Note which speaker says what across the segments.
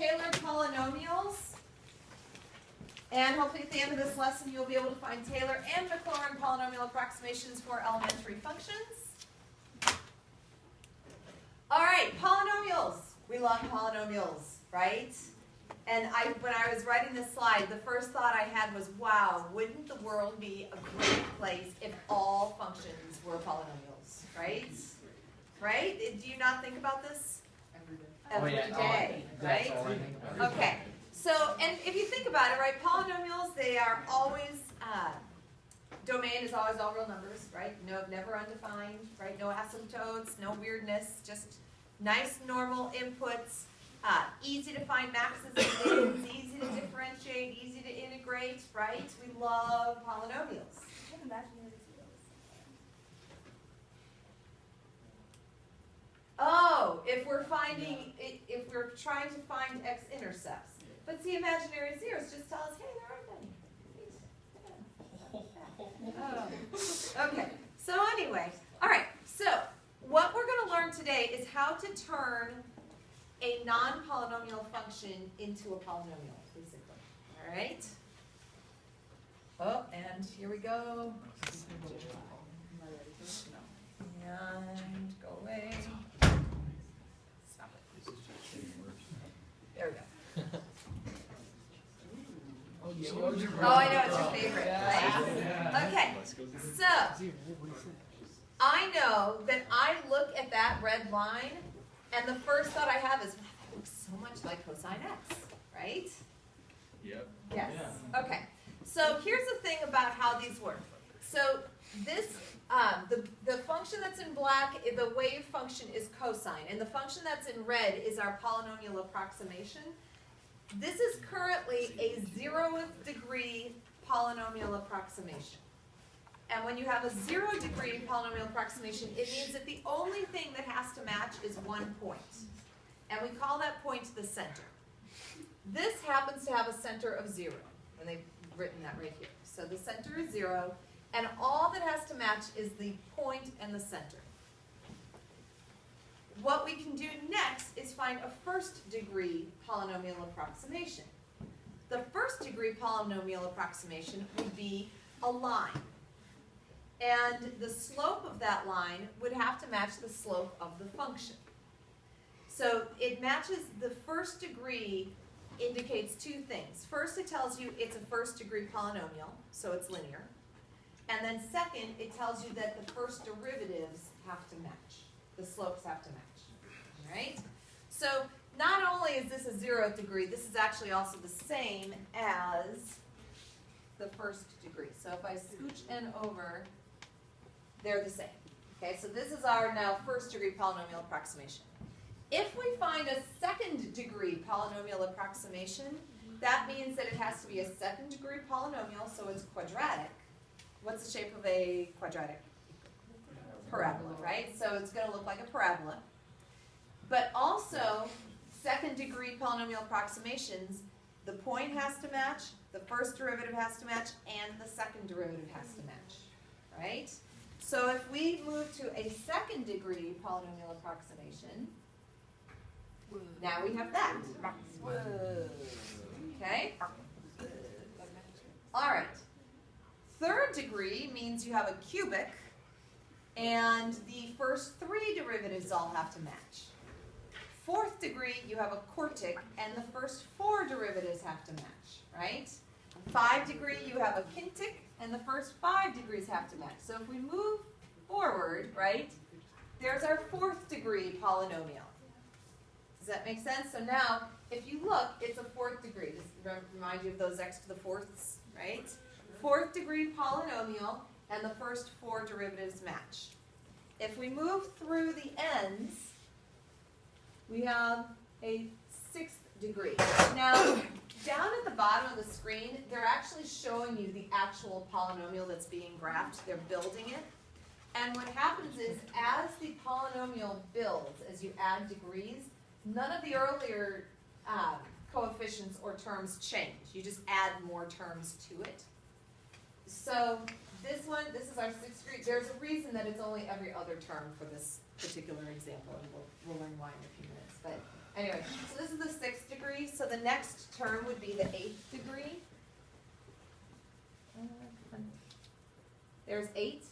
Speaker 1: tailored polynomials. And hopefully at the end of this lesson you'll be able to find Taylor and Maclaurin polynomial approximations for elementary functions. All right, polynomials. We love polynomials, right? And when I was writing this slide, the first thought I had was, wow, wouldn't the world be a great place if all functions were polynomials, right? Right? Do you not think about this? Every day, right? Okay. So, and if you think about it, right, polynomials, they are always, domain is always all real numbers, right? No, never undefined, right? No asymptotes, no weirdness, just nice, normal inputs, easy to find maxes and mins, easy to differentiate, easy to integrate, right? We love polynomials. Oh, if we're trying to find x-intercepts. But see, imaginary zeros just tell us, hey, there aren't any. Oh. Okay, so anyway, all right, so what we're going to learn today is how to turn a non-polynomial function into a polynomial, basically, all right? Oh, and here we go. And go away. Stop it. There we go. Oh, I know it's your favorite, right? Okay, so I know that I look at that red line, and the first thought I have is, wow, that looks so much like cosine x, right?
Speaker 2: Yep.
Speaker 1: Yes. Okay. So here's the thing about how these work. So this, the function that's in black, the wave function is cosine, and the function that's in red is our polynomial approximation. This is currently a 0th degree polynomial approximation. And when you have a 0 degree polynomial approximation, it means that the only thing that has to match is one point. And we call that point the center. This happens to have a center of 0, and they've written that right here. So the center is 0, and all that has to match is the point and the center. What we can do next is find a 1st degree polynomial approximation. The 1st degree polynomial approximation would be a line. And the slope of that line would have to match the slope of the function. So it matches, the 1st degree indicates two things. First, it tells you it's a 1st degree polynomial, so it's linear. And then second, it tells you that the first derivatives have to match. The slopes have to match. All right? So not only is this a 0th degree, this is actually also the same as the 1st degree. So if I scooch n over, they're the same. Okay, so this is our now 1st degree polynomial approximation. If we find a 2nd degree polynomial approximation, that means that it has to be a 2nd degree polynomial, so it's quadratic. What's the shape of a quadratic? Parabola, right? So it's going to look like a parabola. But also, 2nd degree polynomial approximations, the point has to match, the first derivative has to match, and the second derivative has to match, right? So if we move to a 2nd degree polynomial approximation, now we have that. Okay? All right. 3rd degree means you have a cubic, and the first 3 derivatives all have to match. 4th degree, you have a quartic, and the first 4 derivatives have to match, right? 5 degree, you have a quintic, and the first 5 degrees have to match. So if we move forward, right, there's our 4th degree polynomial. Does that make sense? So now, if you look, it's a 4th degree. Just remind you of those x to the 4ths, right? 4th degree polynomial, and the first 4 derivatives match. If we move through the ends, we have a 6th degree. Now, down at the bottom of the screen, they're actually showing you the actual polynomial that's being graphed. They're building it. And what happens is, as the polynomial builds, as you add degrees, none of the earlier coefficients or terms change. You just add more terms to it. So this one, this is our 6th degree. There's a reason that it's only every other term for this particular example, and we'll learn why in a few minutes. But anyway, so this is the 6th degree. so the next term would be the 8th degree. There's 8,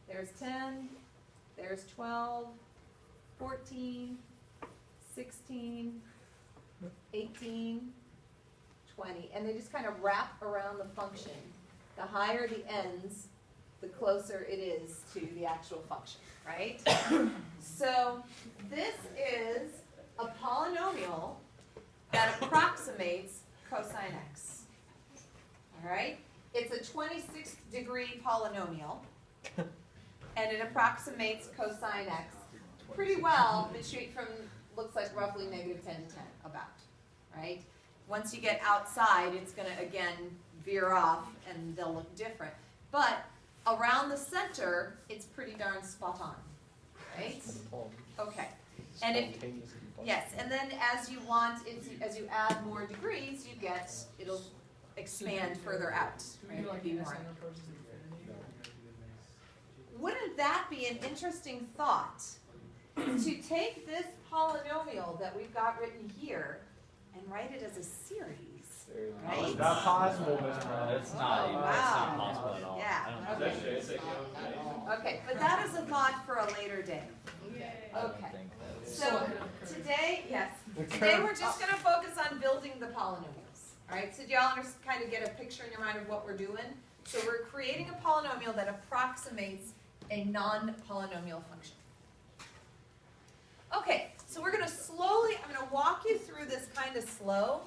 Speaker 1: there's 10, there's 12, 14, 16, 18, 20, and they just kind of wrap around the function. The higher the ends, the closer it is to the actual function, right? So this is a polynomial that approximates cosine x. All right? It's a 26th degree polynomial, and it approximates cosine x pretty well, from looks like roughly negative 10 to 10, about, right? Once you get outside, it's going to, again, veer off, and they'll look different. But around the center, it's pretty darn spot on, right? Okay. And if, yes, and then as you as you add more degrees, you get, it'll expand further out, right? Wouldn't that be an interesting thought? To take this polynomial that we've got written here and write it as a series, right?
Speaker 2: It's not possible, Mr.
Speaker 3: It's not even, it's not possible at all.
Speaker 1: Yeah.
Speaker 3: Okay.
Speaker 1: Okay, but that is a thought for a later day. Okay. So today, yes, today we're just going to focus on building the polynomials. All right, so do y'all kind of get a picture in your mind of what we're doing? So we're creating a polynomial that approximates a non-polynomial function. Okay, so we're going to I'm going to walk you through this kind of slow,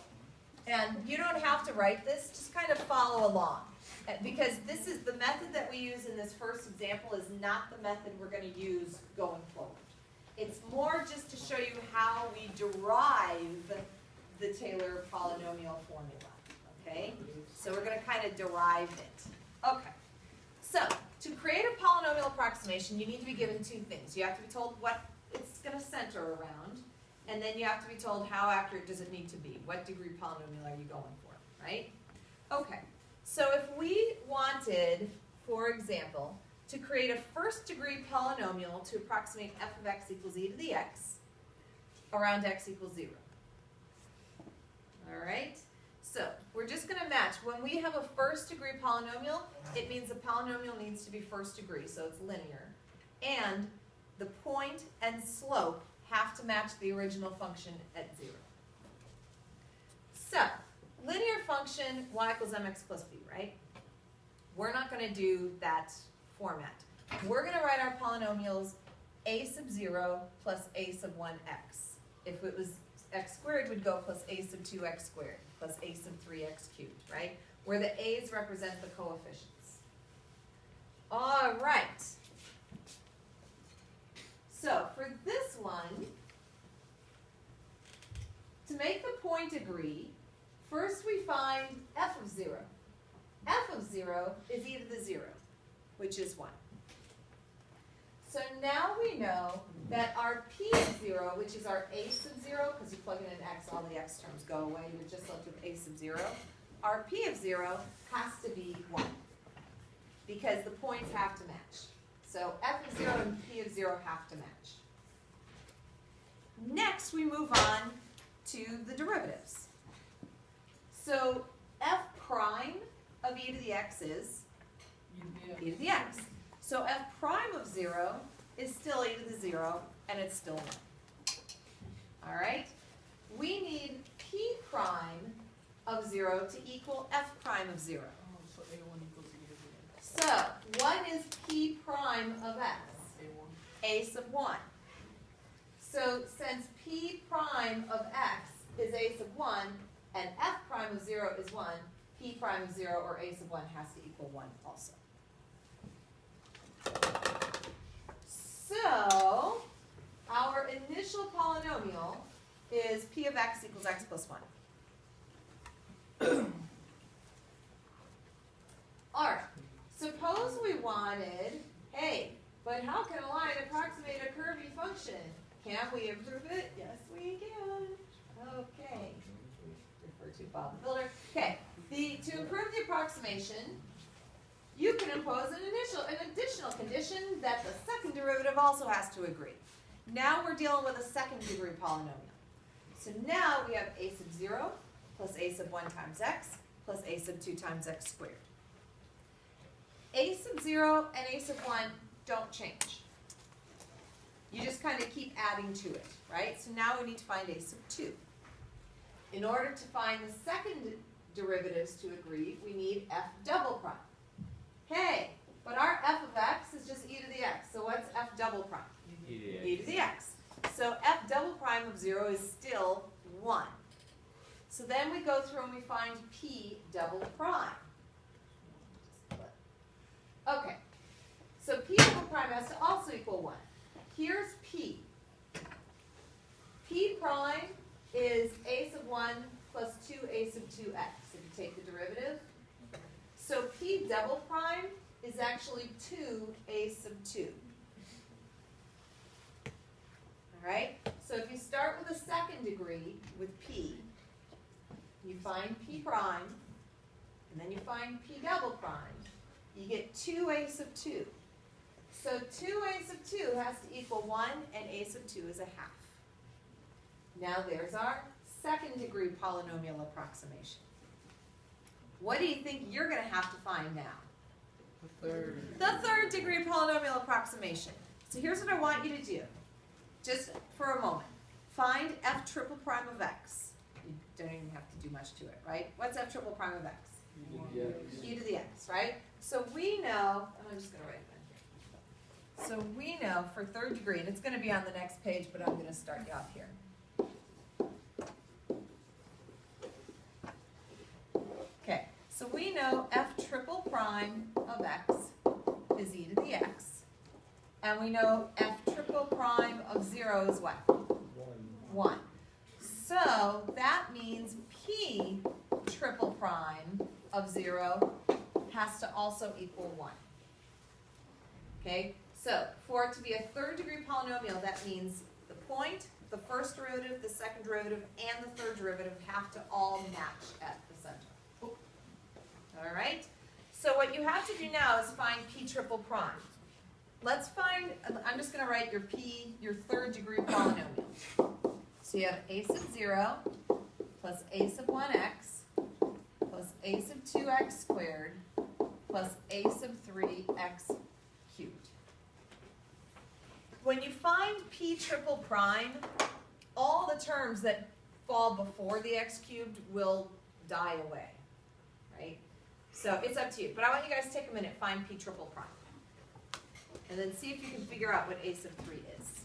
Speaker 1: and you don't have to write this, just kind of follow along. Because this is the method that we use in this first example is not the method we're going to use going forward. It's more just to show you how we derive the Taylor polynomial formula, okay? So we're going to kind of derive it. Okay, so to create a polynomial approximation, you need to be given two things. You have to be told what it's going to center around, and then you have to be told how accurate does it need to be. What degree polynomial are you going for, right? Okay, so if we wanted, for example, to create a first degree polynomial to approximate f of x equals e to the x around x equals 0. All right, so we're just going to match. When we have a first degree polynomial, it means the polynomial needs to be first degree, so it's linear. And the point and slope have to match the original function at 0. So, linear function y equals mx plus b, right? We're not going to do that format. We're going to write our polynomials a sub 0 plus a sub 1x. If it was x squared, we'd go plus a sub 2x squared plus a sub 3x cubed, right? Where the a's represent the coefficients. All right. So for this one, to make the point agree, first we find f of 0. F of 0 is e to the 0, which is 1. So now we know that our p of 0, which is our a sub 0, because you plug in an x, all the x terms go away, we're just left with a sub 0. Our p of 0 has to be 1, because the points have to match. So f of 0 and p of 0 have to match. Next, we move on to the derivatives. So f prime of e to the x is e to the x. So f prime of 0 is still e to the 0, and it's still 1. All right? We need p prime of 0 to equal f prime of 0. So, what is p prime of x? A sub 1. So, since p prime of x is a sub 1, and f prime of 0 is 1, p prime of 0, or a sub 1, has to equal 1 also. So, our initial polynomial is p of x equals x plus 1. All right. Suppose we wanted, hey, but how can a line approximate a curvy function? Can we improve it? Yes, we can. Okay. Refer to Bob the Builder. Okay. To improve the approximation, you can impose an additional condition that the second derivative also has to agree. Now we're dealing with a second degree polynomial. So now we have a sub 0 plus a sub 1 times x plus a sub 2 times x squared. A sub 0 and a sub 1 don't change. You just kind of keep adding to it, right? So now we need to find a sub 2. In order to find the second derivatives to agree, we need f double prime. Hey, but our f of x is just e to the x. So what's f double prime? E to the x. So f double prime of 0 is still 1. So then we go through and we find p double prime. Okay, so p double prime has to also equal 1. Here's p. P prime is a sub 1 plus 2a sub 2x if you take the derivative. So p double prime is actually 2a sub 2. All right? So if you start with a second degree with p, you find p prime, and then you find p double prime, you get 2a sub 2. So 2a sub 2 has to equal 1, and a sub 2 is a half. Now there's our second degree polynomial approximation. What do you think you're going to have to find now? The third degree polynomial approximation. So here's what I want you to do. Just for a moment. Find f triple prime of x. You don't even have to do much to it, right? What's f triple prime of x? E to the x, right? So we know, I'm just going to write that here. So we know for third degree, and it's going to be on the next page, but I'm going to start you off here. Okay, so we know f triple prime of x is e to the x. And we know f triple prime of 0 is what? 1. So that means p triple prime of 0 has to also equal 1. Okay, so for it to be a third degree polynomial, that means the point, the first derivative, the second derivative, and the third derivative have to all match at the center. All right, so what you have to do now is find p triple prime. Let's find, I'm just going to write your p, your third degree polynomial. So you have a sub 0 plus a sub 1x plus a sub 2x squared plus a sub 3x cubed. When you find p triple prime, all the terms that fall before the x cubed will die away, right? So it's up to you. But I want you guys to take a minute, find p triple prime. And then see if you can figure out what a sub 3 is.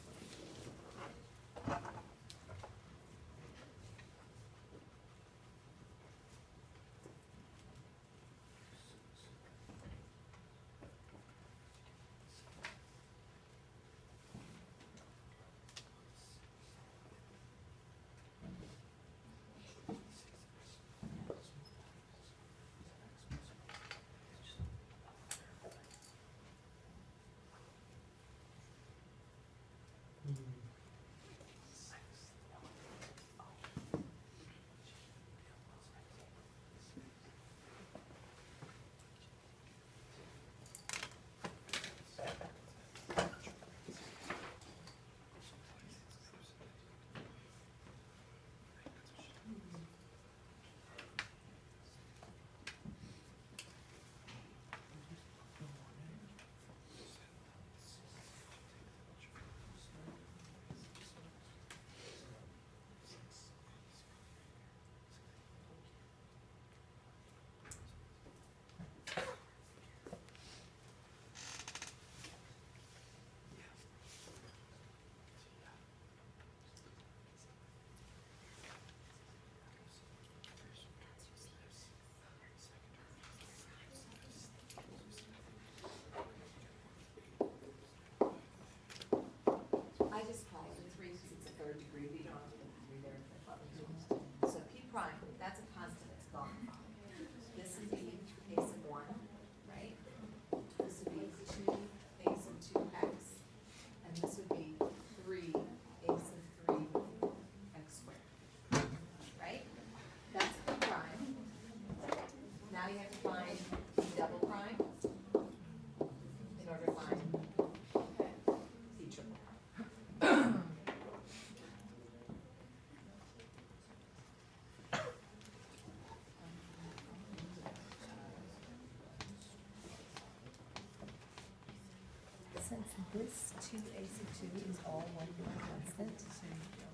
Speaker 4: this 2a sub 2 is all one constant,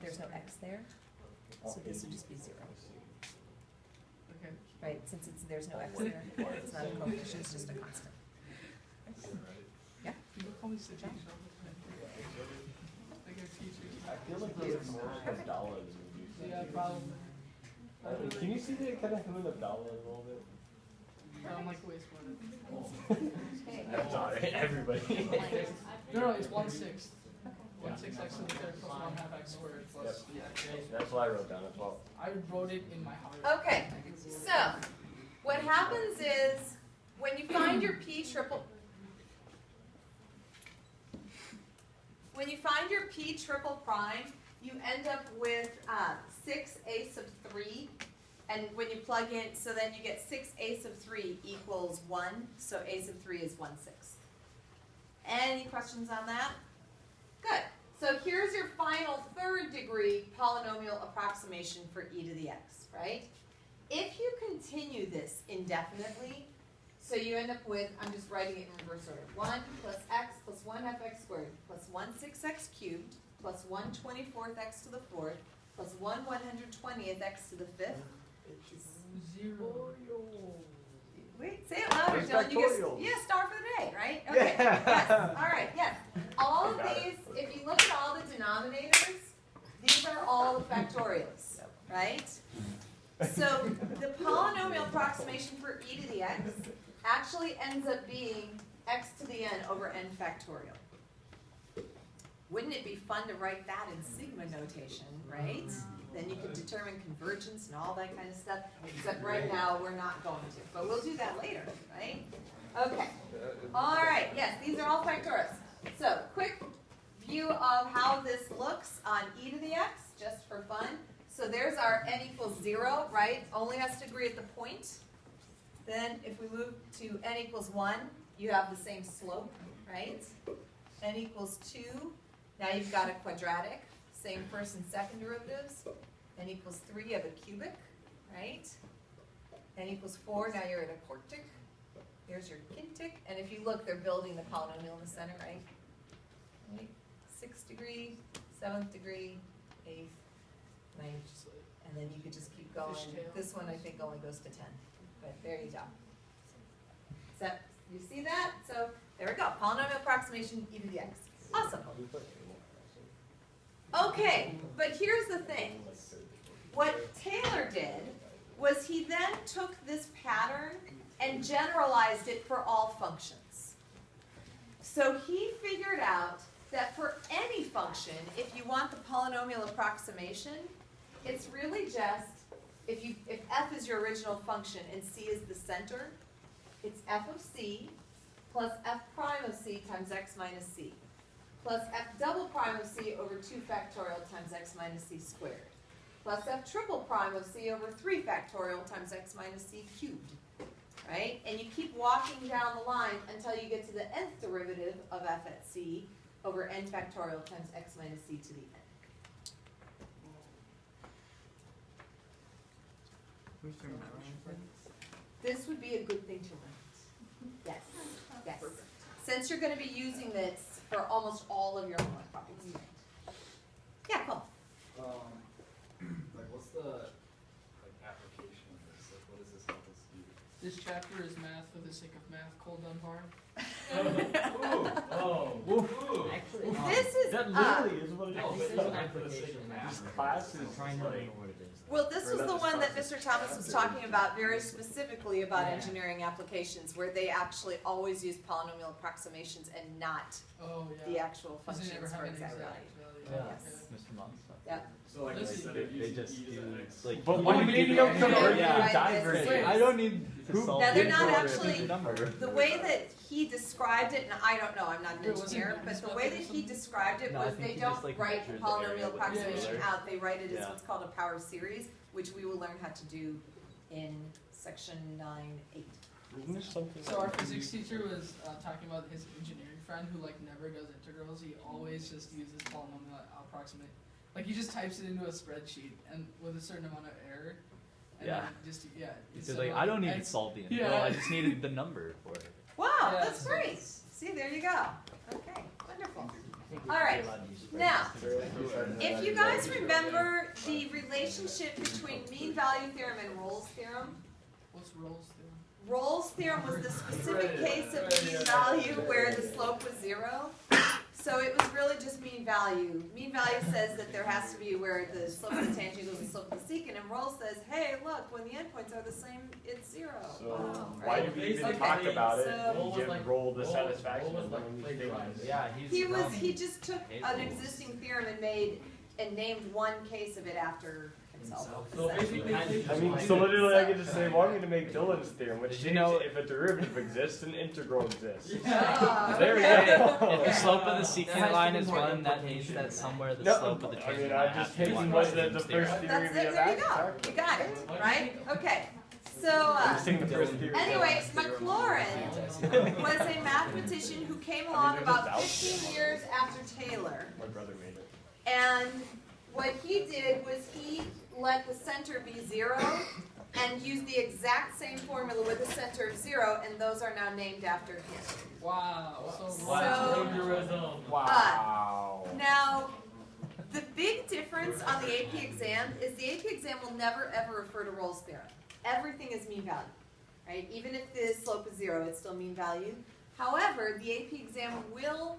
Speaker 4: there's no x there, so this would just be 0.
Speaker 5: Okay.
Speaker 4: Right, since there's no x there, it's not a coefficient, it's just a constant. Yeah?
Speaker 5: People call me City. I get teachers.
Speaker 2: I feel like those are more Abdallahs.
Speaker 5: Yeah, probably.
Speaker 2: Can you see the kind of him and Abdallah a little bit?
Speaker 5: I'm like way smarter.
Speaker 2: I'm sorry, everybody.
Speaker 5: No, it's 1/6. 1/6 x to the third plus 1/2 x squared plus the x.
Speaker 2: That's what I wrote down as well.
Speaker 5: I wrote it in my heart.
Speaker 1: Okay, so what happens is when you find your p triple prime, you end up with 6a sub 3, and when you plug in, so then you get 6a sub 3 equals 1, so a sub 3 is 1/6. Any questions on that? Good. So here's your final third degree polynomial approximation for e to the x, right? If you continue this indefinitely, so you end up with, I'm just writing it in reverse order, 1 plus x plus 1/2 x squared plus 1/6 cubed plus 1/24 x to the 4th plus 1/120 x to the 5th.
Speaker 5: 0.
Speaker 1: Wait, say it louder,
Speaker 2: It's
Speaker 1: Dylan. You
Speaker 2: factorial.
Speaker 1: get star for the day, right? Okay.
Speaker 2: Yeah.
Speaker 1: Yes. All right. Yes. All of
Speaker 2: Got
Speaker 1: these, if you look at all the denominators, these are all the factorials, right? So the polynomial approximation for e to the x actually ends up being x to the n over n factorial. Wouldn't it be fun to write that in sigma notation, right? Then you could determine convergence and all that kind of stuff, except right now we're not going to. But we'll do that later, right? Okay. All right, yes, these are all factorials. So, quick view of how this looks on e to the x, just for fun. So there's our n equals 0, right? Only has to agree at the point. Then if we move to n equals 1, you have the same slope, right? N equals 2, now you've got a quadratic, same first and second derivatives. N equals 3, you have a cubic, right? N equals 4, now you're at a quartic. Here's your quintic, and if you look, they're building the polynomial in the center, right? 6th degree, 7th degree, 8th, 9th, and then you could just keep going.
Speaker 5: Fishtail.
Speaker 1: This one I think only goes to 10, but there you go. So you see that? So there we go, polynomial approximation e to the x. Awesome. Okay, but here's the thing. What Taylor did was he then took this pattern and generalized it for all functions. So he figured out that for any function, if you want the polynomial approximation, it's really just, if f is your original function and c is the center, it's f of c plus f prime of c times x minus c plus f double prime of c over 2 factorial times x minus c squared plus f triple prime of c over 3 factorial times x minus c cubed, right? And you keep walking down the line until you get to the nth derivative of f at c over n factorial times x minus c to the n. This would be a good thing to learn. Yes, yes. Since you're going to be using this for almost all of your homework problems. Yeah, cool.
Speaker 6: Like, what's the application of this? Like, what does this help us do?
Speaker 5: This chapter is math for the sake of math, Cole Dunbar.
Speaker 1: This is
Speaker 2: That literally is what it
Speaker 6: Oh,
Speaker 2: is.
Speaker 6: but it's an application of math.
Speaker 2: This class is
Speaker 3: Trying to
Speaker 2: like,
Speaker 3: remember what it is.
Speaker 1: well, this was the one that Mr. Thomas was talking about very specifically about engineering applications, where they actually always use polynomial approximations and not
Speaker 5: Oh, yeah.
Speaker 1: the actual
Speaker 5: Because they
Speaker 1: functions
Speaker 5: never have
Speaker 1: for
Speaker 5: an
Speaker 1: exact
Speaker 5: exact
Speaker 1: value.
Speaker 5: value.
Speaker 1: Yes.
Speaker 3: Mr. Monk.
Speaker 1: Yep.
Speaker 6: So, like,
Speaker 5: This is-
Speaker 6: instead of
Speaker 3: They
Speaker 6: using
Speaker 3: just
Speaker 6: e to
Speaker 3: do
Speaker 6: the x,
Speaker 3: like.
Speaker 2: But why
Speaker 3: you
Speaker 2: do you
Speaker 3: need
Speaker 2: know
Speaker 3: to
Speaker 2: some
Speaker 3: answer-
Speaker 1: Yeah, right,
Speaker 3: diverse.
Speaker 1: this is-
Speaker 3: I don't need to
Speaker 2: Who-
Speaker 3: solve
Speaker 1: Now, they're
Speaker 3: it
Speaker 1: not
Speaker 3: for
Speaker 1: actually-
Speaker 3: the number.
Speaker 1: The way that he described it, and I don't know, I'm not an
Speaker 5: Wait, was it
Speaker 1: engineer,
Speaker 5: Newton's
Speaker 1: but the
Speaker 5: method
Speaker 1: way
Speaker 5: or
Speaker 1: that he
Speaker 5: something?
Speaker 1: described it
Speaker 3: No, I
Speaker 1: was
Speaker 3: think
Speaker 1: they
Speaker 3: he
Speaker 1: don't
Speaker 3: just, like,
Speaker 1: write the
Speaker 3: measures the area
Speaker 1: polynomial
Speaker 3: with the
Speaker 1: approximation
Speaker 3: ruler.
Speaker 1: out, they write it as
Speaker 3: Yeah.
Speaker 1: what's called a power series, which we will learn how to do in section 9-8.
Speaker 2: isn't there something?
Speaker 5: So our physics teacher was talking about his engineering friend who like never does integrals. He always just uses polynomial approximate. Like he just types it into a spreadsheet and with a certain amount of error. And
Speaker 3: Yeah.
Speaker 5: then just
Speaker 3: Because
Speaker 5: instead
Speaker 3: like
Speaker 5: of,
Speaker 3: I don't need to
Speaker 5: X-
Speaker 3: solve the integral.
Speaker 5: Yeah.
Speaker 3: I just needed the number for it.
Speaker 1: Wow,
Speaker 5: Yeah,
Speaker 1: that's
Speaker 5: so
Speaker 1: great.
Speaker 5: it's-
Speaker 1: See, there you go. Okay, good. Wonderful. All right. Now, if you guys remember the relationship between mean value theorem and Rolle's theorem,
Speaker 5: What's Rolle's theorem?
Speaker 1: Rolle's theorem was the specific case of mean value where the slope was 0. So it was really just mean value. Mean value says that there has to be where the slope of the tangent equals the slope of the secant, and Rolle says, hey, look, when the endpoints are the same, it's 0.
Speaker 2: So
Speaker 1: Right?
Speaker 2: why do we even talk about it?
Speaker 1: So-
Speaker 2: You give Roll the satisfaction of when we think
Speaker 3: Yeah,
Speaker 1: He just took an existing theorem and named one case of it after himself.
Speaker 6: So basically,
Speaker 2: I mean, so literally I could just say, well, I'm going to make Dylan's theorem, which
Speaker 3: Did you know-
Speaker 2: if a derivative exists, an integral exists. There we
Speaker 1: Okay.
Speaker 2: go.
Speaker 3: If the slope of the secant line is 1, that means that somewhere the slope of the
Speaker 2: I
Speaker 3: tangent
Speaker 2: mean,
Speaker 3: line
Speaker 2: I
Speaker 3: has
Speaker 2: just
Speaker 3: to be
Speaker 2: taken
Speaker 3: 1.
Speaker 2: what the first theory
Speaker 1: That's
Speaker 2: we
Speaker 1: it,
Speaker 2: have
Speaker 1: there you go.
Speaker 2: access
Speaker 1: You got it, right? Okay. So,
Speaker 2: I'm just taking the first theory.
Speaker 1: anyway, Maclaurin was a mathematician who came along about 15 years after Taylor.
Speaker 2: My brother made it.
Speaker 1: And what he did was he let the center be 0 and used the exact same formula with a center of 0, and those are now named after him.
Speaker 5: Wow. So
Speaker 2: Wow.
Speaker 1: Now, the big difference on the AP exam is the AP exam will never ever refer to Rolle's theorem. Everything is mean value, right? Even if the slope is 0, it's still mean value. However, the AP exam will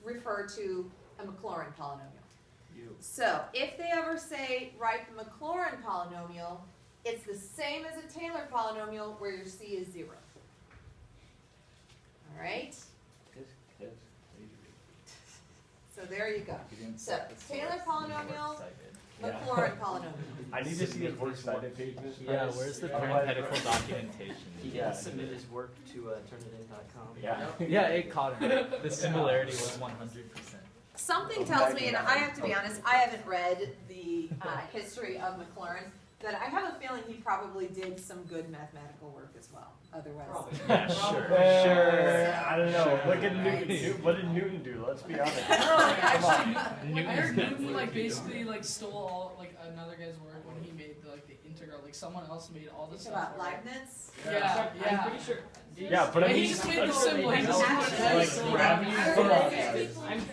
Speaker 1: refer to a Maclaurin polynomial. So, if they ever say, write the Maclaurin polynomial, it's the same as a Taylor polynomial where your C is 0. All right? So there you go. So, Taylor polynomial, Maclaurin polynomial.
Speaker 2: I need to see his works cited page, Ms.
Speaker 3: Yeah,
Speaker 2: Price.
Speaker 3: where's the
Speaker 2: Otherwise-
Speaker 3: parenthetical documentation?
Speaker 7: He
Speaker 2: Yeah.
Speaker 7: can submit his work to Turnitin.com.
Speaker 2: Yeah.
Speaker 3: Yeah, it caught him. The similarity was 100%.
Speaker 1: Something tells me, and I have to be honest, I haven't read the history of Maclaurin, but I have a feeling he probably did some good mathematical work as well. Otherwise,
Speaker 3: Yeah, sure.
Speaker 2: I don't know. Look at Newton. What did Newton do? Let's be honest.
Speaker 5: I
Speaker 2: Come on.
Speaker 5: heard Newton basically stole all another guy's work when he made the integral. Someone else made all this
Speaker 1: it's
Speaker 5: stuff.
Speaker 1: about Leibniz.
Speaker 5: Yeah.
Speaker 7: I'm pretty sure.
Speaker 2: Yeah, but I
Speaker 5: And
Speaker 2: mean,
Speaker 5: he just made the symbol. He just
Speaker 1: Actually,
Speaker 2: gravity.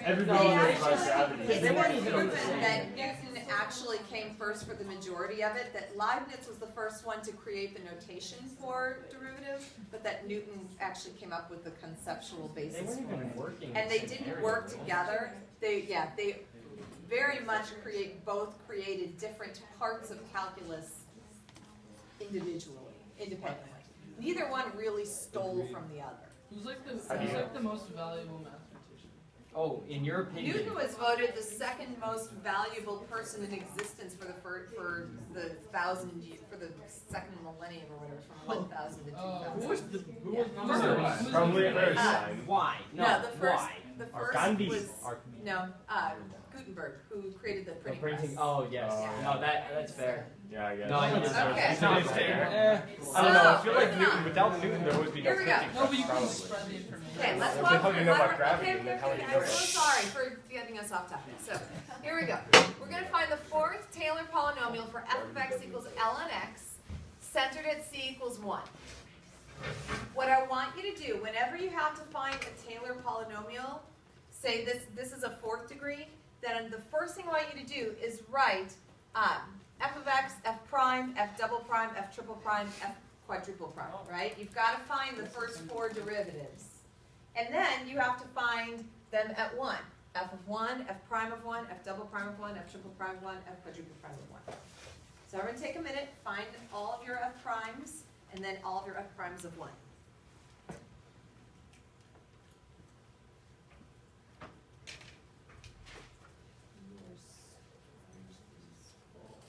Speaker 2: Everybody knows about gravity.
Speaker 1: It's been proven that Newton actually came first for the majority of it, that Leibniz was the first one to create the notation for derivatives, but that Newton actually came up with the conceptual basis for it.
Speaker 7: working.
Speaker 1: And they didn't work together. They very much created different parts of calculus independently. Neither one really stole from the other.
Speaker 5: Who's the most valuable mathematician?
Speaker 7: Oh, in your opinion.
Speaker 1: Newton was voted the second most valuable person in existence for the second millennium or whatever, from 1000 to 2000.
Speaker 7: Who was
Speaker 5: Number one.
Speaker 2: Probably Einstein.
Speaker 7: Why?
Speaker 1: No, the first
Speaker 2: Or Gandhi.
Speaker 1: was Gutenberg, who created the printing press.
Speaker 7: Oh yes.
Speaker 2: Oh,
Speaker 7: No, that's fair.
Speaker 2: Yeah, I guess.
Speaker 7: No, he deserves
Speaker 1: Okay.
Speaker 2: It's not fair. I don't know. I feel like Newton. Without Newton, there would be no
Speaker 1: Here we go.
Speaker 2: printing
Speaker 5: No, but
Speaker 2: press,
Speaker 5: you can
Speaker 2: probably.
Speaker 5: spread the information.
Speaker 1: Okay, let's
Speaker 2: Then
Speaker 1: walk
Speaker 2: how do you know about
Speaker 1: okay,
Speaker 2: gravity,
Speaker 1: okay,
Speaker 2: and then how would
Speaker 1: okay,
Speaker 2: you know
Speaker 1: I'm so
Speaker 2: that?
Speaker 1: sorry for getting us off topic. So, here we go. We're going to find the fourth Taylor polynomial for f of x equals ln x, centered at c equals 1. What I want you to do, whenever you have to find a Taylor polynomial, say this is a fourth degree, then the first thing I want you to do is write f of x, f prime, f double prime, f triple prime, f quadruple prime, right? You've got to find the first 4 derivatives. And then you have to find them at 1. F of 1, f prime of 1, f double prime of 1, f triple prime of 1, f quadruple prime of 1. So I'm going to take a minute, find all of your f primes, and then all of your f primes of 1.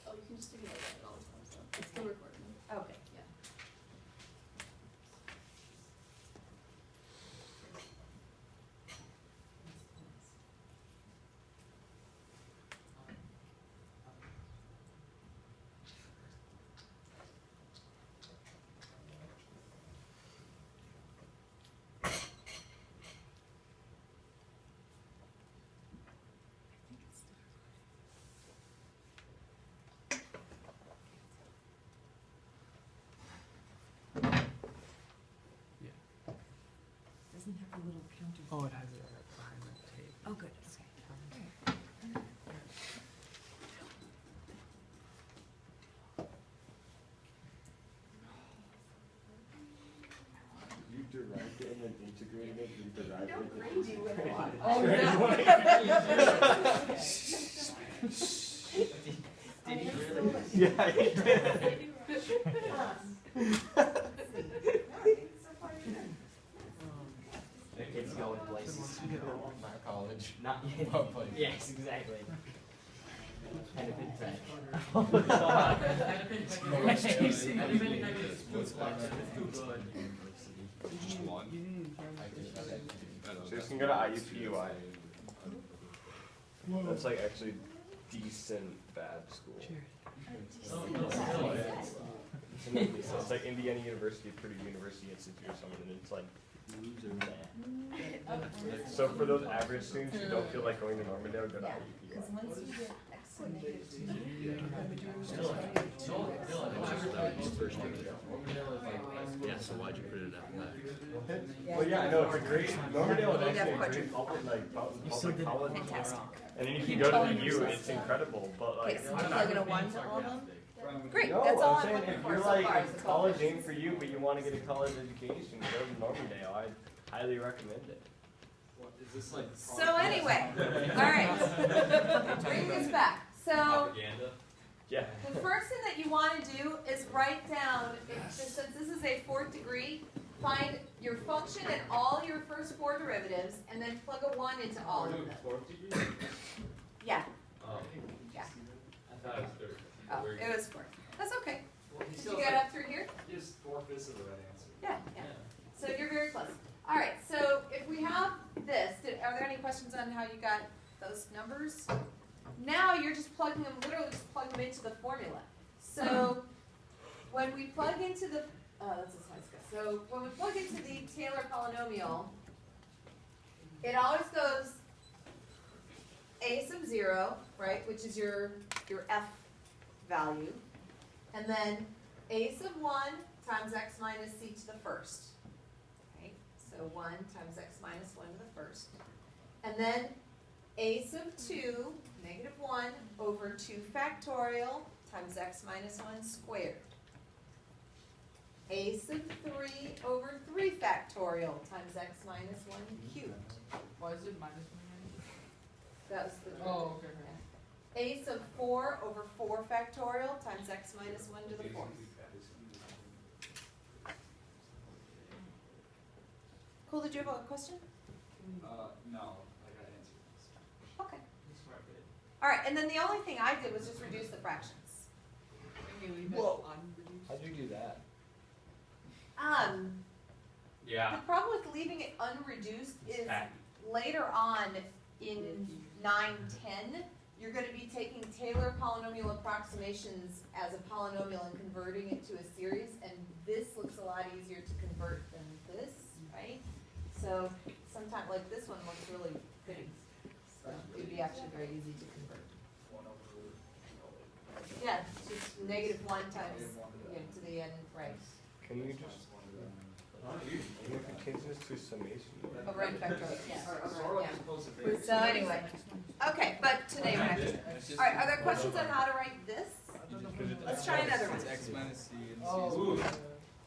Speaker 8: Oh, you can just take it like that all the time, so it's still recording.
Speaker 1: Okay, yeah.
Speaker 4: Doesn't have a little counter.
Speaker 3: Oh, it has it right behind it.
Speaker 1: don't grade you with a lot.
Speaker 5: Oh,
Speaker 3: Did he really?
Speaker 2: Yeah, he did.
Speaker 7: Kids going places.
Speaker 6: Not college.
Speaker 7: Not yet.
Speaker 6: Well played.
Speaker 7: Yes, exactly. And a big tech.
Speaker 2: So you can go to IUPUI. That's like actually decent bad school. It's like Indiana University, Purdue University Institute or something, and it's like so for those average students who don't feel like going to Normandale, go to
Speaker 4: Yeah,
Speaker 2: IUPUI.
Speaker 4: because once you get x to negative 2,
Speaker 9: Yeah, so why'd you put it at that?
Speaker 2: Well, yeah, I know it's a great. Normandale is actually a great public college.
Speaker 4: Fantastic.
Speaker 2: And then you can go to the U. It's incredible, but
Speaker 4: Okay,
Speaker 2: like.
Speaker 4: so you plug in a 1 to all of them? Great,
Speaker 2: No,
Speaker 4: that's all
Speaker 2: I'm
Speaker 4: I'm
Speaker 2: saying
Speaker 4: looking
Speaker 2: if
Speaker 4: for
Speaker 2: you're
Speaker 4: so
Speaker 2: like
Speaker 4: far.
Speaker 2: if college ain't for you, but you want to get a college education, go to Normandale. I highly recommend it.
Speaker 6: What, is this like?
Speaker 1: So anyway, alright, bring this back. So,
Speaker 6: Propaganda?
Speaker 2: Yeah.
Speaker 1: the first thing that you want to do is write down, since this is a fourth degree, find your function and all your first 4 derivatives, and then plug a 1 into all of them. Yeah,
Speaker 6: Oh.
Speaker 1: yeah.
Speaker 6: I thought it was third.
Speaker 1: Oh, it was 4. That's okay.
Speaker 6: Well,
Speaker 1: Did you get up through here?
Speaker 6: Just 4/5 of the right answer.
Speaker 1: Yeah, yeah. So you're very close. All right, so if we have this, are there any questions on how you got those numbers? Now you're just plugging them, literally just plug them into the formula. So when we plug into the, that's a nice guess. So when we plug into the Taylor polynomial, it always goes a sub 0, right, which is your f value, and then a sub 1 times x minus c to the first. So 1 times x minus 1 to the first. And then a sub 2, negative 1, over 2 factorial times x minus 1 squared. A sub 3 over 3 factorial times x minus 1 cubed.
Speaker 5: Why is it minus 1?
Speaker 1: That was the
Speaker 5: Oh, okay.
Speaker 1: a sub 4 over 4 factorial times x minus 1 to the 4th. Cool, did you have a question?
Speaker 6: No, I got answers.
Speaker 1: Okay. All right, and then the only thing I did was just reduce the fractions.
Speaker 2: Whoa. How'd you do that?
Speaker 6: Yeah.
Speaker 1: The problem with leaving it unreduced is later on in 9-10, you're going to be taking Taylor polynomial approximations as a polynomial and converting it to a series, and this looks a lot easier to convert than this, right? So sometimes, like this one looks really big, so it would be actually very easy to convert.
Speaker 6: 1 over.
Speaker 1: Yeah, it's just negative 1 times, to the end, right?
Speaker 2: Can you just change this to summation?
Speaker 1: Over n factorial, yeah, or
Speaker 6: Sort
Speaker 1: over,
Speaker 6: of
Speaker 1: yeah.
Speaker 6: supposed to be.
Speaker 1: So anyway, okay, but today we're not doing it. All right, are there questions on how to write this? Let's try another one.
Speaker 9: X minus C and C.
Speaker 5: Oh,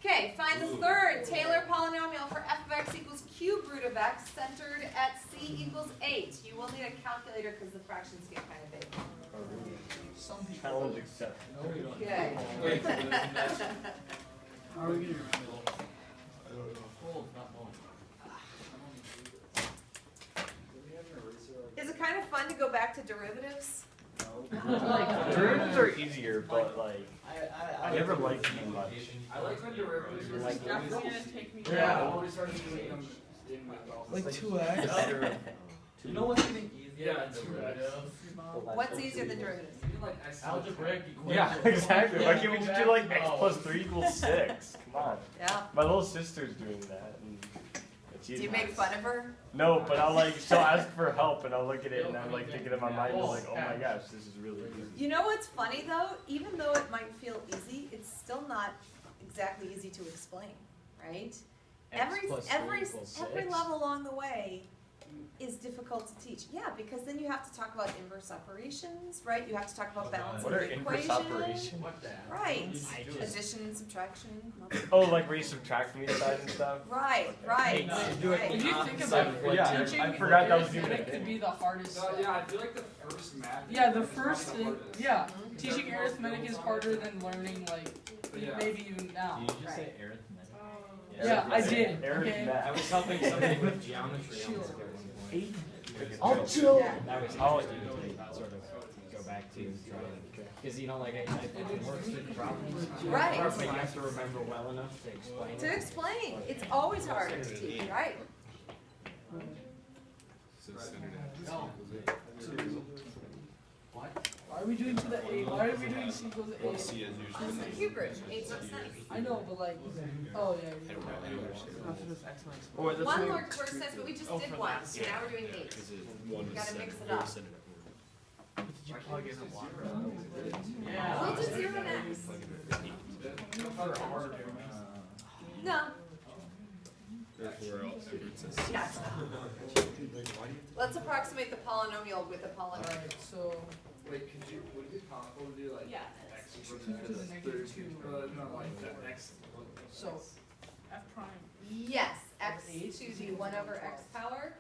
Speaker 1: Okay, find the third Taylor polynomial for f of x equals cube root of x centered at c equals 8. You will need a calculator because the fractions get kind of big.
Speaker 5: some people.
Speaker 2: Challenge accepted.
Speaker 5: No, we don't.
Speaker 1: Okay.
Speaker 5: Wait, are we gonna remember?
Speaker 1: Is it kind of fun to go back to derivatives?
Speaker 2: Derivatives are easier, but like I never liked them much.
Speaker 6: I like when derivatives were
Speaker 2: Like,
Speaker 6: like,
Speaker 2: Yeah.
Speaker 6: I always started using them in my
Speaker 5: Like
Speaker 6: golf.
Speaker 5: 2x?
Speaker 7: You know what's even easier
Speaker 6: Yeah,
Speaker 7: than derivatives?
Speaker 1: What's easier than derivatives?
Speaker 9: Algebraic equation.
Speaker 2: Yeah, exactly. Why can't we just do like x plus 3 equals 6? Come on.
Speaker 1: Yeah.
Speaker 2: My little sister's doing that, and it's
Speaker 1: Do
Speaker 2: easy.
Speaker 1: you make fun of her?
Speaker 2: No, but I'll like she'll ask for help, and I'll look at it, and I'm like thinking in my mind, like, oh my gosh, this is really easy.
Speaker 1: You know what's funny though? Even though it might feel easy, it's still not exactly easy to explain, right? Every level along the way, is difficult to teach. Yeah, because then you have to talk about inverse operations, right? You have to talk about balancing
Speaker 2: What are
Speaker 1: the
Speaker 2: inverse
Speaker 1: equation.
Speaker 2: operations?
Speaker 6: What the?
Speaker 1: Right.
Speaker 7: I just-
Speaker 1: Addition, subtraction.
Speaker 2: Oh, like where you subtract from each side and stuff?
Speaker 1: Right, right,
Speaker 3: do it
Speaker 1: right.
Speaker 5: If you think
Speaker 3: opposite
Speaker 5: about
Speaker 3: of
Speaker 5: it,
Speaker 2: Yeah,
Speaker 5: teaching
Speaker 2: I forgot that was even a
Speaker 5: arithmetic could
Speaker 2: thing.
Speaker 5: be the hardest
Speaker 6: So,
Speaker 5: step.
Speaker 6: yeah, I feel like the first math.
Speaker 5: Yeah, the
Speaker 6: is probably
Speaker 5: first thing,
Speaker 6: hardest.
Speaker 5: yeah,
Speaker 1: Mhm.
Speaker 5: teaching arithmetic is harder than learning like
Speaker 6: But yeah.
Speaker 5: maybe even now.
Speaker 3: Did you just say
Speaker 1: Right.
Speaker 3: arithmetic?
Speaker 5: Yeah, I did. Okay.
Speaker 2: Arithmetic.
Speaker 7: I was helping somebody with geometry on this at one point.
Speaker 2: Oh, chill.
Speaker 1: Yeah.
Speaker 7: That was
Speaker 2: Oh,
Speaker 7: interesting to sort of go back to because you know, like I think it works through the problems.
Speaker 1: Right.
Speaker 7: But you have to remember well enough to explain
Speaker 1: To
Speaker 7: it.
Speaker 1: explain, it's always harder to teach, right?
Speaker 5: Why are we doing to the 8? Why are we doing C equals 8?
Speaker 1: This is the cube root, 8 looks nice.
Speaker 5: I know, but like, oh yeah.
Speaker 3: Or the
Speaker 1: One more works sense, but we just did one, so now we're doing 8. You gotta mix it up.
Speaker 3: Did you plug in a water?
Speaker 1: We'll do 0 next. No. Yes. Let's approximate the polynomial with a polynomial.
Speaker 5: Alright, so
Speaker 6: Wait, would it be possible to do like
Speaker 1: Yeah.
Speaker 6: x
Speaker 5: 2 to the negative 2.
Speaker 6: No, like the x.
Speaker 5: So f prime.
Speaker 1: Yes, x to the 1 over x power.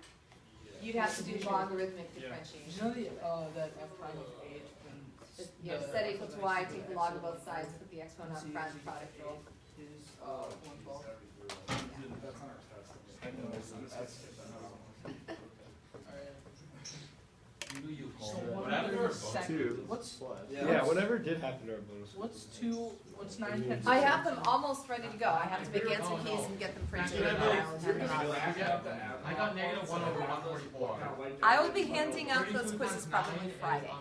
Speaker 1: You'd have to do logarithmic
Speaker 5: Did you
Speaker 1: differentiation.
Speaker 5: know that f prime of 8 when
Speaker 1: You have set equal to y, take the log of both sides, put the exponent out front, product rule.
Speaker 5: is 112.
Speaker 6: That's on our test.
Speaker 5: Alright. So
Speaker 9: Whatever.
Speaker 5: 1/32. What's
Speaker 6: Yeah,
Speaker 2: whatever did happen to our bonus.
Speaker 5: what's 9/10?
Speaker 1: I have them almost ready to go. I have to make answer keys and get them printed and then I will hand them out.
Speaker 9: I got negative 1 over 144.
Speaker 1: I will be handing out those quizzes probably Friday,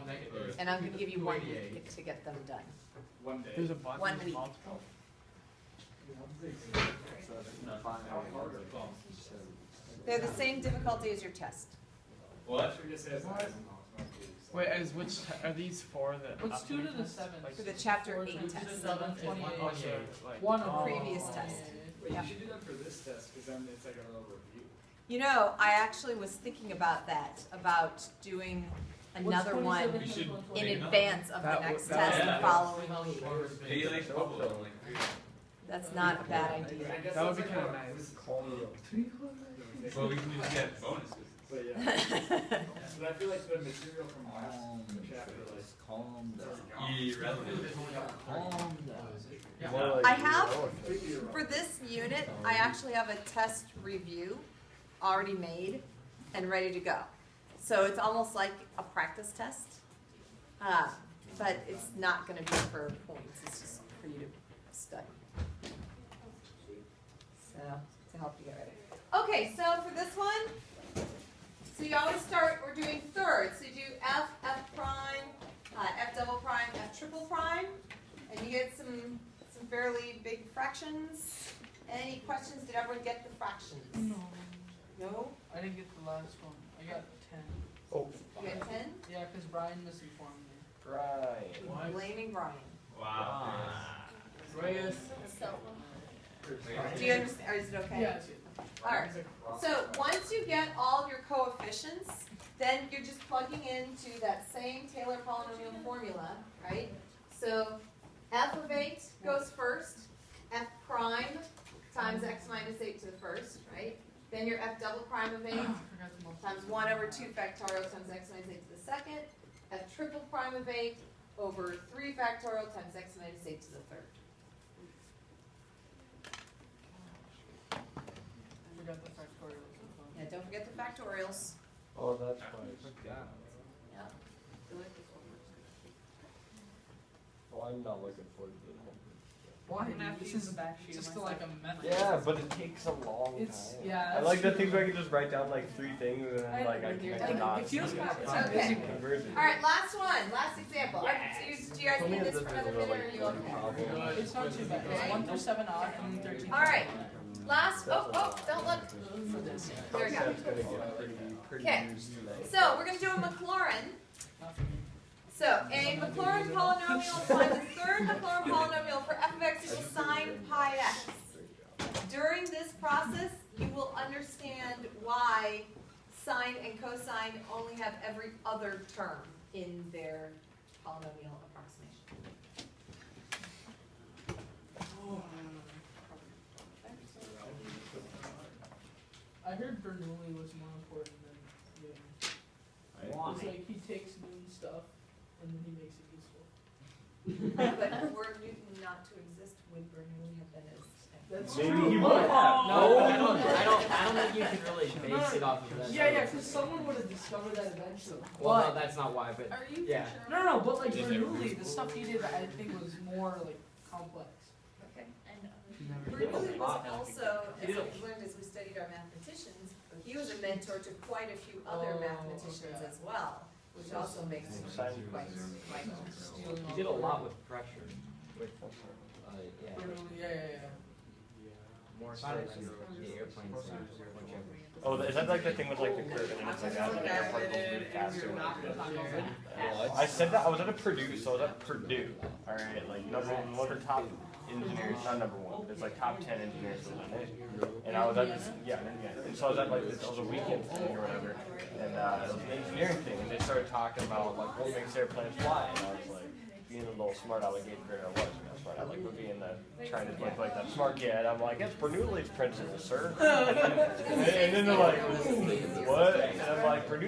Speaker 1: and I'm gonna give you 1 week to get them done.
Speaker 6: One day.
Speaker 3: There's a button
Speaker 1: 1 week.
Speaker 3: multiple.
Speaker 1: They're the same difficulty as your test.
Speaker 9: What?
Speaker 3: Wait, are these for the?
Speaker 5: What's 2 to the 7?
Speaker 1: For the chapter
Speaker 5: 4
Speaker 1: 8
Speaker 5: times
Speaker 1: test.
Speaker 5: 7, 28.
Speaker 3: Like,
Speaker 5: 1 over
Speaker 1: Previous test.
Speaker 6: Wait,
Speaker 1: Yeah.
Speaker 6: you should do that for this test, because then it's like a little review.
Speaker 1: You know, I actually was thinking about that, about doing another one in advance of the next test the following week. That's not a bad idea.
Speaker 3: That would be kind of nice.
Speaker 9: Well, we can just get bonuses.
Speaker 6: But yeah. But I feel like the material from last chapter, like.
Speaker 3: Calm
Speaker 9: Irrelevant.
Speaker 1: I have, for this unit, I actually have a test review already made and ready to go. So it's almost like a practice test, but it's not gonna be for points, it's just for you to study. So, to help you get ready. Okay, so for this one, so you always start, we're doing thirds, so you do f, f prime, f double prime, f triple prime, and you get some fairly big fractions. Any questions? Did everyone get the fractions?
Speaker 5: No.
Speaker 1: No?
Speaker 5: I didn't get the last one. I got 10.
Speaker 2: Oh,
Speaker 1: You got 10?
Speaker 5: Yeah, because Brian misinformed me.
Speaker 2: right.
Speaker 1: Blaming Brian.
Speaker 9: Wow.
Speaker 1: Do you understand, or is it okay?
Speaker 5: Yeah, it's
Speaker 1: Alright, so once you get all of your coefficients, then you're just plugging into that same Taylor polynomial formula, right? So f of 8 goes first, f prime times x minus 8 to the first, right? Then your f double prime of 8
Speaker 5: I forgot to multiply.
Speaker 1: times 1 over 2 factorial times x minus 8 to the second, f triple prime of 8 over 3 factorial times x minus 8 to the third.
Speaker 5: I forgot the factorials as well.
Speaker 1: Yeah, don't forget the factorials.
Speaker 2: Oh, that's why.
Speaker 1: Yeah. Do it.
Speaker 2: Well, I'm not looking forward to the homework.
Speaker 5: Why?
Speaker 8: I'm gonna have to
Speaker 5: This
Speaker 8: use
Speaker 5: is
Speaker 8: the back sheet of
Speaker 5: just
Speaker 8: my
Speaker 5: like a method.
Speaker 2: Yeah, but it takes a long
Speaker 5: It's
Speaker 2: time.
Speaker 5: yeah.
Speaker 2: I
Speaker 5: that's
Speaker 2: like the
Speaker 5: true.
Speaker 2: things where I can just write down like 3 things and then like I
Speaker 1: Like,
Speaker 2: connect the
Speaker 1: it
Speaker 2: dots.
Speaker 5: feels kind of-
Speaker 1: it's okay.
Speaker 2: Conversion.
Speaker 1: All right, last one, last example. Do you guys
Speaker 2: Tell me
Speaker 1: need
Speaker 2: if
Speaker 1: this for another
Speaker 2: is a,
Speaker 1: minute, or are
Speaker 2: like,
Speaker 1: you
Speaker 2: one
Speaker 1: okay?
Speaker 2: problem.
Speaker 5: It's not too bad. It's 1 through 7 odd and 13.
Speaker 1: All right, last. Don't look. There we go.
Speaker 2: That's gonna get pretty
Speaker 1: Okay.
Speaker 2: used today.
Speaker 1: So we're gonna do a Maclaurin.
Speaker 5: Not for me.
Speaker 1: So a Maclaurin polynomial, find the third Maclaurin polynomial for f of x equals sine pi x. During this process, you will understand why sine and cosine only have every other term in their polynomial approximation.
Speaker 5: I heard Bernoulli was more important than Newton. It's like he takes Newton stuff and then he makes it useful.
Speaker 1: But were Newton not to exist, would Bernoulli have been as?
Speaker 5: That's
Speaker 2: Maybe
Speaker 5: true.
Speaker 2: he would have.
Speaker 7: No, I don't think you can really base it off of that.
Speaker 5: Yeah, because someone would have discovered that eventually.
Speaker 7: Well, no, that's not why, but
Speaker 8: Are you
Speaker 7: yeah.
Speaker 8: sure?
Speaker 5: No, but like Bernoulli, the stuff he did, I think was more like complex.
Speaker 1: Okay.
Speaker 8: And
Speaker 1: Bernoulli was also, as we learned as we studied our mathematicians, he was a mentor to quite a few other
Speaker 5: Oh,
Speaker 1: mathematicians
Speaker 5: okay.
Speaker 1: as well, which also makes him quite vital.
Speaker 7: He did a lot with pressure. With yeah.
Speaker 5: Bernoulli, yeah.
Speaker 7: More so than the airplanes.
Speaker 2: Oh, is that like the thing with like the curve and it's like as an airplane goes really faster? I said that I was at Purdue, so I was at Purdue. All right, like one of the top engineers, not number one, but it's like top 10 engineers in it. And I was at this, yeah. And so I was at like this, it was a weekend thing or whatever, and it was an engineering thing, and they started talking about like what makes airplanes fly, and I was like, being a little smart alligator I was, smart aleck, but being trying to look like that smart kid, I'm like, it's Bernoulli's principle, sir. And then they're like, what? And I'm like, Bernoulli.